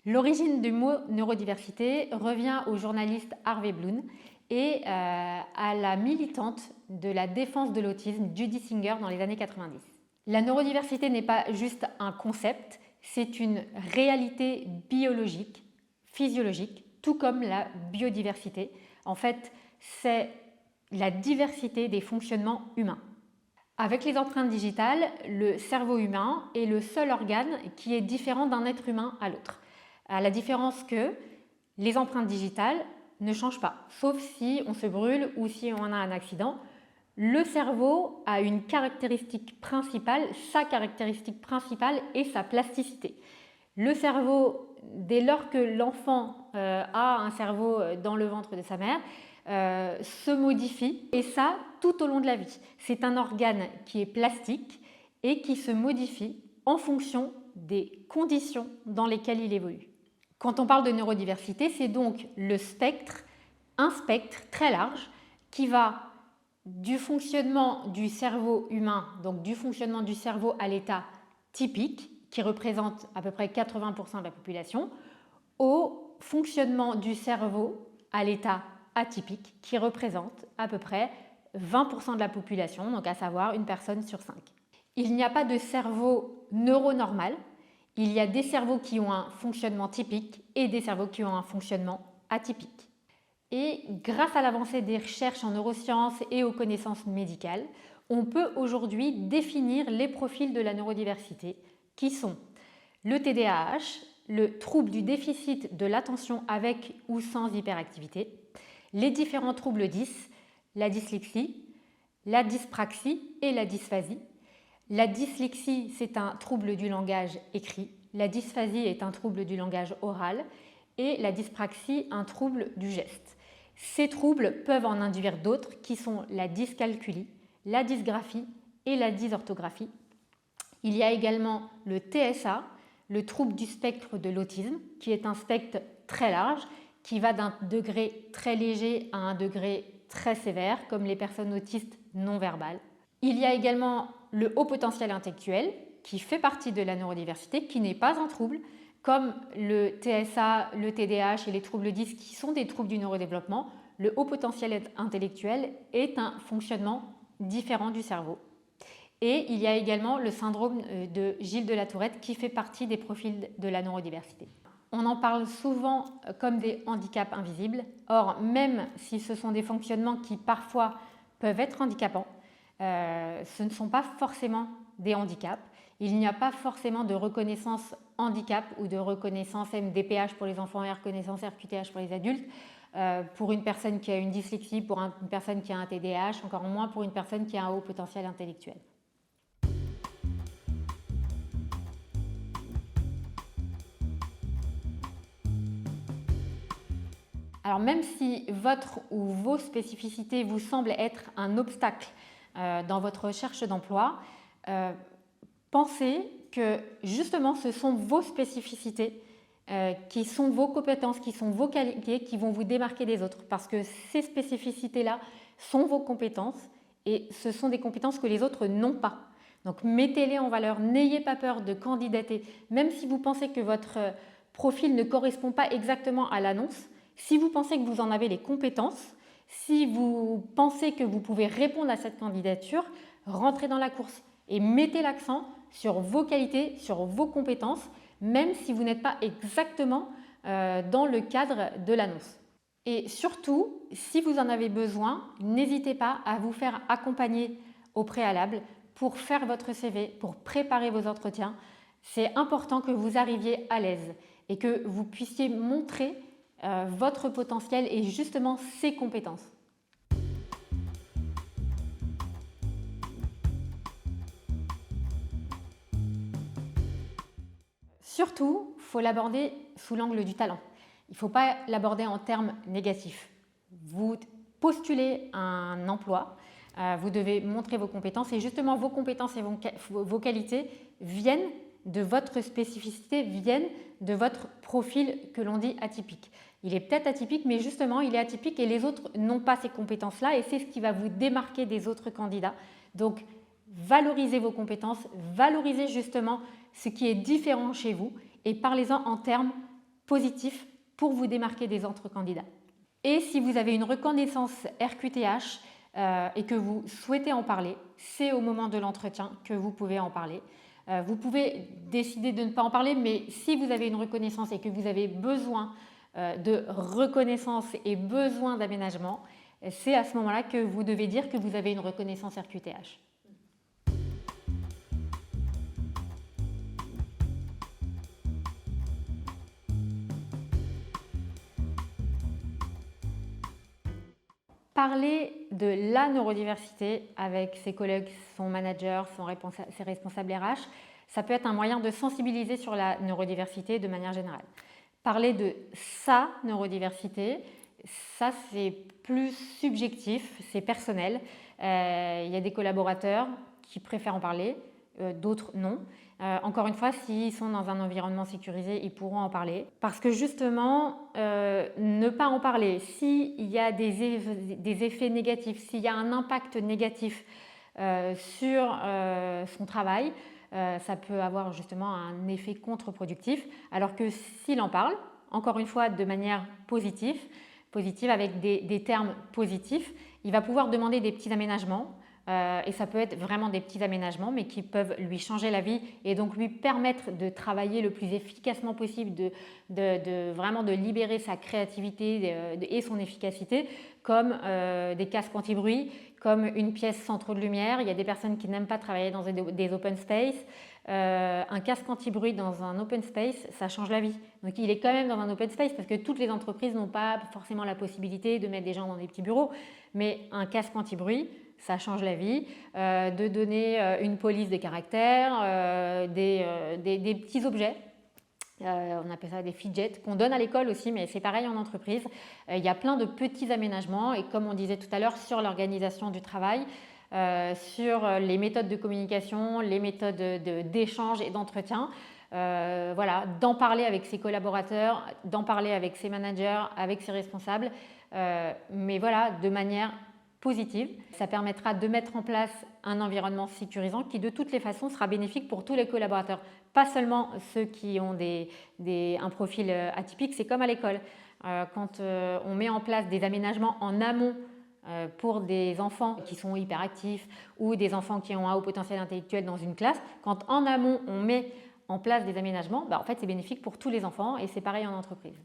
L'origine du mot neurodiversité revient au journaliste Harvey Bloom et à la militante de la défense de l'autisme Judy Singer dans les années 90. La neurodiversité n'est pas juste un concept, c'est une réalité biologique, physiologique, tout comme la biodiversité. En fait, c'est la diversité des fonctionnements humains. Avec les empreintes digitales, le cerveau humain est le seul organe qui est différent d'un être humain à l'autre. À la différence que les empreintes digitales ne changent pas, sauf si on se brûle ou si on a un accident. Le cerveau a une caractéristique principale, sa caractéristique principale est sa plasticité. Le cerveau, dès lors que l'enfant a un cerveau dans le ventre de sa mère, se modifie, et ça tout au long de la vie. C'est un organe qui est plastique et qui se modifie en fonction des conditions dans lesquelles il évolue. Quand on parle de neurodiversité, c'est donc le spectre, un spectre très large qui va du fonctionnement du cerveau humain, donc du fonctionnement du cerveau à l'état typique, qui représente à peu près 80% de la population, au fonctionnement du cerveau à l'état atypique, qui représente à peu près 20% de la population, donc à savoir une personne sur 5. Il n'y a pas de cerveau neuronormal, il y a des cerveaux qui ont un fonctionnement typique et des cerveaux qui ont un fonctionnement atypique. Et grâce à l'avancée des recherches en neurosciences et aux connaissances médicales, on peut aujourd'hui définir les profils de la neurodiversité qui sont le TDAH, le trouble du déficit de l'attention avec ou sans hyperactivité, les différents troubles 10, la dyslexie, la dyspraxie et la dysphasie. La dyslexie, c'est un trouble du langage écrit, la dysphasie est un trouble du langage oral et la dyspraxie, un trouble du geste. Ces troubles peuvent en induire d'autres qui sont la dyscalculie, la dysgraphie et la dysorthographie. Il y a également le TSA, le trouble du spectre de l'autisme, qui est un spectre très large, qui va d'un degré très léger à un degré très sévère, comme les personnes autistes non verbales. Il y a également le haut potentiel intellectuel, qui fait partie de la neurodiversité, qui n'est pas un trouble, comme le TSA, le TDAH et les troubles 10 qui sont des troubles du neurodéveloppement. Le haut potentiel intellectuel est un fonctionnement différent du cerveau. Et il y a également le syndrome de Gilles de la Tourette qui fait partie des profils de la neurodiversité. On en parle souvent comme des handicaps invisibles. Or, même si ce sont des fonctionnements qui parfois peuvent être handicapants, ce ne sont pas forcément des handicaps. Il n'y a pas forcément de reconnaissance handicap ou de reconnaissance MDPH pour les enfants et reconnaissance RQTH pour les adultes. Pour une personne qui a une dyslexie, pour une personne qui a un TDAH, encore moins pour une personne qui a un haut potentiel intellectuel. Alors même si votre ou vos spécificités vous semblent être un obstacle dans votre recherche d'emploi, pensez que justement ce sont vos spécificités qui sont vos compétences, qui sont vos qualités, qui vont vous démarquer des autres. Parce que ces spécificités-là sont vos compétences et ce sont des compétences que les autres n'ont pas. Donc mettez-les en valeur, n'ayez pas peur de candidater. Même si vous pensez que votre profil ne correspond pas exactement à l'annonce, si vous pensez que vous en avez les compétences, si vous pensez que vous pouvez répondre à cette candidature, rentrez dans la course et mettez l'accent sur vos qualités, sur vos compétences, même si vous n'êtes pas exactement dans le cadre de l'annonce. Et surtout, si vous en avez besoin, n'hésitez pas à vous faire accompagner au préalable pour faire votre CV, pour préparer vos entretiens. C'est important que vous arriviez à l'aise et que vous puissiez montrer votre potentiel et justement ses compétences. Surtout, il faut l'aborder sous l'angle du talent. Il ne faut pas l'aborder en termes négatifs. Vous postulez un emploi, vous devez montrer vos compétences et justement vos compétences et vos qualités viennent de votre spécificité, viennent de votre profil que l'on dit atypique. Il est peut-être atypique, mais justement, il est atypique et les autres n'ont pas ces compétences-là et c'est ce qui va vous démarquer des autres candidats. Donc, valorisez vos compétences, valorisez justement ce qui est différent chez vous et parlez-en en termes positif pour vous démarquer des autres candidats. Et si vous avez une reconnaissance RQTH et que vous souhaitez en parler, c'est au moment de l'entretien que vous pouvez en parler. Vous pouvez décider de ne pas en parler, mais si vous avez une reconnaissance et que vous avez besoin de reconnaissance et besoin d'aménagement, c'est à ce moment-là que vous devez dire que vous avez une reconnaissance RQTH. Parler de la neurodiversité avec ses collègues, son manager, ses responsables RH, ça peut être un moyen de sensibiliser sur la neurodiversité de manière générale. Parler de sa neurodiversité, ça c'est plus subjectif, c'est personnel. Il y a des collaborateurs qui préfèrent en parler, d'autres non. Encore une fois, s'ils sont dans un environnement sécurisé, ils pourront en parler. Parce que justement, ne pas en parler, s'il y a des effets négatifs, s'il y a un impact négatif sur son travail, ça peut avoir justement un effet contre-productif. Alors que s'il en parle, encore une fois de manière positive avec des termes positifs, il va pouvoir demander des petits aménagements. Et ça peut être vraiment des petits aménagements, mais qui peuvent lui changer la vie et donc lui permettre de travailler le plus efficacement possible, vraiment de libérer sa créativité et son efficacité, comme des casques anti-bruit, comme une pièce sans trop de lumière. Il y a des personnes qui n'aiment pas travailler dans des open space. Un casque anti-bruit dans un open space, ça change la vie. Donc il est quand même dans un open space parce que toutes les entreprises n'ont pas forcément la possibilité de mettre des gens dans des petits bureaux, mais un casque anti-bruit, ça change la vie, de donner une police de caractère, des petits objets. On appelle ça des fidgets, qu'on donne à l'école aussi, mais c'est pareil en entreprise. Il y a plein de petits aménagements et comme on disait tout à l'heure, sur l'organisation du travail, sur les méthodes de communication, les méthodes d'échange et d'entretien. Voilà, d'en parler avec ses collaborateurs, d'en parler avec ses managers, avec ses responsables, mais voilà, de manière positive. Ça permettra de mettre en place un environnement sécurisant qui de toutes les façons sera bénéfique pour tous les collaborateurs, pas seulement ceux qui ont un profil atypique, c'est comme à l'école. Quand on met en place des aménagements en amont pour des enfants qui sont hyperactifs ou des enfants qui ont un haut potentiel intellectuel dans une classe, quand en amont on met en place des aménagements, en fait c'est bénéfique pour tous les enfants et c'est pareil en entreprise.